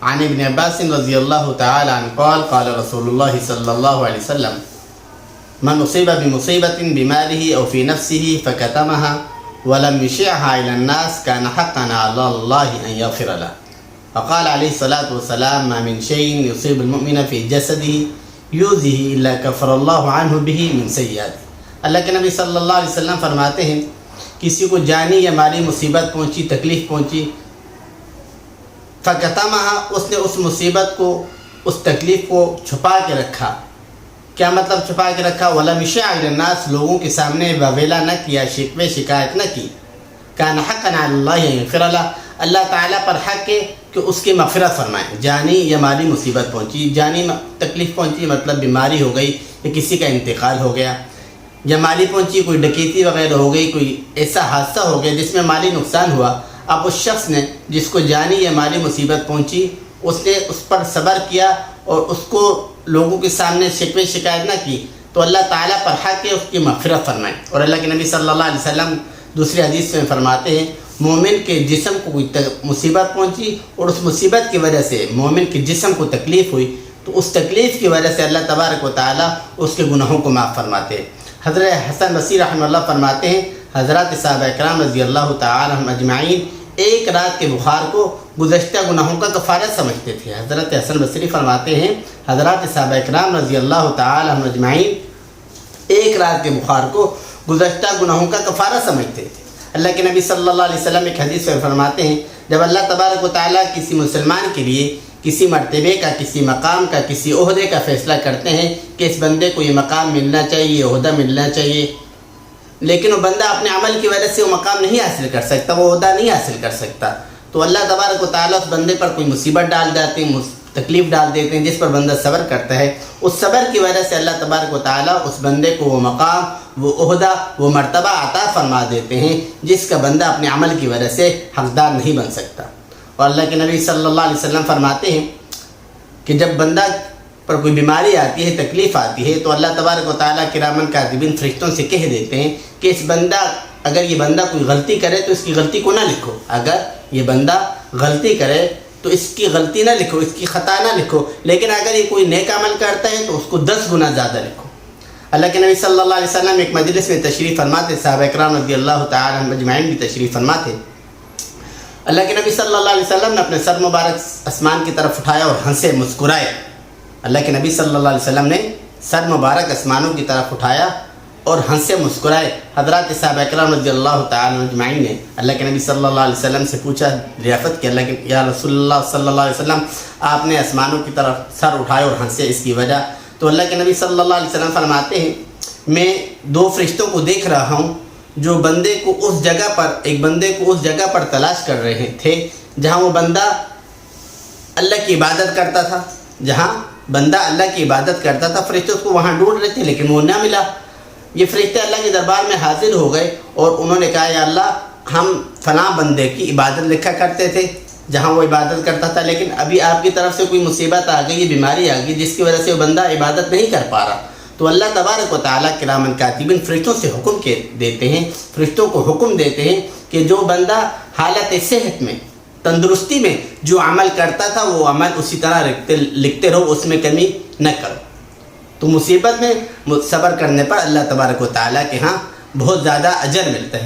عن ابن عباس رضی اللہ تعالی عنہ قال قال رسول اللہ صلی اللہ علیہ وسلم من اصیب بمصیبت بماله او فی نفسه فکتمها ولم یشعها الى الناس كان حقا على الله ان یغفر له. فقال علیہ الصلاۃ والسلام ما من شيء يصيب المؤمن في جسده یؤذیہ الا کفر اللہ عنہ به من سیئاته. اللہ کے نبی صلی اللہ علیہ وسلم فرماتے ہیں کسی کو جانی یا مالی مصیبت پہنچی، تکلیف پہنچی، فکتمها، اس نے اس مصیبت کو، اس تکلیف کو چھپا کے رکھا. کیا مطلب چھپا کے رکھا؟ وَلَمْ يُشِعْ إِلَى النَّاسِ، لوگوں کے سامنے واویلا نہ کیا، شکوے شکایت نہ کی. كَانَ حَقًّا عَلَى اللَّهِ أَن يَغْفِرَ لَهُ، اللہ تعالیٰ پر حق ہے کہ اس کی مغفرت فرمائیں. جانی یا مالی مصیبت پہنچی، جانی تکلیف پہنچی مطلب بیماری ہو گئی یا کسی کا انتقال ہو گیا، یا مالی پہنچی کوئی ڈکیتی وغیرہ ہو گئی، کوئی ایسا حادثہ ہو گیا جس میں مالی نقصان ہوا. اب اس شخص نے جس کو جانی یا مالی مصیبت پہنچی اس نے اس پر صبر کیا اور اس کو لوگوں کے سامنے شکوے شکایت نہ کی، تو اللہ تعالیٰ پر حق ہے اس کی مغفرت فرمائیں. اور اللہ کے نبی صلی اللہ علیہ وسلم دوسری حدیث میں فرماتے ہیں مومن کے جسم کو کوئی مصیبت پہنچی اور اس مصیبت کی وجہ سے مومن کے جسم کو تکلیف ہوئی تو اس تکلیف کی وجہ سے اللہ تبارک و تعالیٰ اس کے گناہوں کو معاف فرماتے ہیں. حضرت حسن بصری رحمہ اللہ فرماتے ہیں حضرات صحابہ اکرام رضی اللہ تعالی عنہم اجمعین ایک رات کے بخار کو گزشتہ گناہوں کا کفارہ سمجھتے تھے. حضرت حسن بصری فرماتے ہیں حضرات صحابہ اکرام رضی اللہ تعالی عنہم اجمعین ایک رات کے بخار کو گزشتہ گناہوں کا کفارہ سمجھتے تھے. اللہ کے نبی صلی اللہ علیہ وسلم ایک حدیث میں فرماتے ہیں جب اللہ تبارک و تعالیٰ کسی مسلمان کے لیے کسی مرتبے کا، کسی مقام کا، کسی عہدے کا فیصلہ کرتے ہیں کہ اس بندے کو یہ مقام ملنا چاہیے، یہ عہدہ ملنا چاہیے، لیکن وہ بندہ اپنے عمل کی وجہ سے وہ مقام نہیں حاصل کر سکتا، وہ عہدہ نہیں حاصل کر سکتا، تو اللہ تبارک و تعالیٰ اس بندے پر کوئی مصیبت ڈال دیتے ہیں، تکلیف ڈال دیتے ہیں جس پر بندہ صبر کرتا ہے. اس صبر کی وجہ سے اللہ تبارک و تعالیٰ اس بندے کو وہ مقام، وہ عہدہ، وہ مرتبہ عطا فرما دیتے ہیں جس کا بندہ اپنے عمل کی وجہ سے حقدار نہیں بن سکتا. اور اللہ کے نبی صلی اللہ علیہ وسلم فرماتے ہیں کہ جب بندہ پر کوئی بیماری آتی ہے، تکلیف آتی ہے، تو اللہ تبارک و تعالیٰ کرامن کاتبین فرشتوں سے کہہ دیتے ہیں کہ اس بندہ، اگر یہ بندہ کوئی غلطی کرے تو اس کی غلطی کو نہ لکھو، اگر یہ بندہ غلطی کرے تو اس کی غلطی نہ لکھو، اس کی خطا نہ لکھو، لیکن اگر یہ کوئی نیک عمل کرتا ہے تو اس کو 10 گنا زیادہ لکھو. اللہ کے نبی صلی اللہ علیہ وسلم ایک مجلس میں تشریف فرماتے، صحابہ اکرام رضی اللہ تعالی عنہم اجمعین بھی تشریف فرماتے. اللہ کے نبی صلی اللہ علیہ وسلم نے اپنے سر مبارک آسمان کی طرف اٹھایا اور ہنسے، مسکرائے. اللہ کے نبی صلی اللہ علیہ وسلم نے سر مبارک آسمانوں کی طرف اٹھایا اور ہنسے مسکرائے. حضرات صحابہ اکرام رضی اللہ تعالی عنہ اجمعین نے اللہ کے نبی صلی اللہ علیہ وسلم سے پوچھا، ریافت کہ اللہ کے یا رسول اللہ صلی اللہ علیہ وسلم آپ نے آسمانوں کی طرف سر اٹھائے اور ہنسے، اس کی وجہ؟ تو اللہ کے نبی صلی اللہ علیہ وسلم فرماتے ہیں میں 2 فرشتوں کو دیکھ رہا ہوں جو بندے کو اس جگہ پر، ایک بندے کو اس جگہ پر تلاش کر رہے تھے جہاں وہ بندہ اللہ کی عبادت کرتا تھا، جہاں بندہ اللہ کی عبادت کرتا تھا. فرشتے اس کو وہاں ڈھونڈ رہے تھے لیکن وہ نہ ملا. یہ فرشتے اللہ کے دربار میں حاضر ہو گئے اور انہوں نے کہا یا اللہ ہم فلاں بندے کی عبادت لکھا کرتے تھے جہاں وہ عبادت کرتا تھا، لیکن ابھی آپ کی طرف سے کوئی مصیبت آ گئی، بیماری آ گئی جس کی وجہ سے وہ بندہ عبادت نہیں کر پا رہا. تو اللہ تبارک و تعالیٰ کرامن کاتبین فرشتوں سے حکم دیتے ہیں، فرشتوں کو حکم دیتے ہیں کہ جو بندہ حالت صحت میں، تندرستی میں جو عمل کرتا تھا وہ عمل اسی طرح لکھتے رہو، اس میں کمی نہ کرو. تو مصیبت میں صبر کرنے پر اللہ تبارک و تعالیٰ کے ہاں بہت زیادہ اجر ملتا ہے.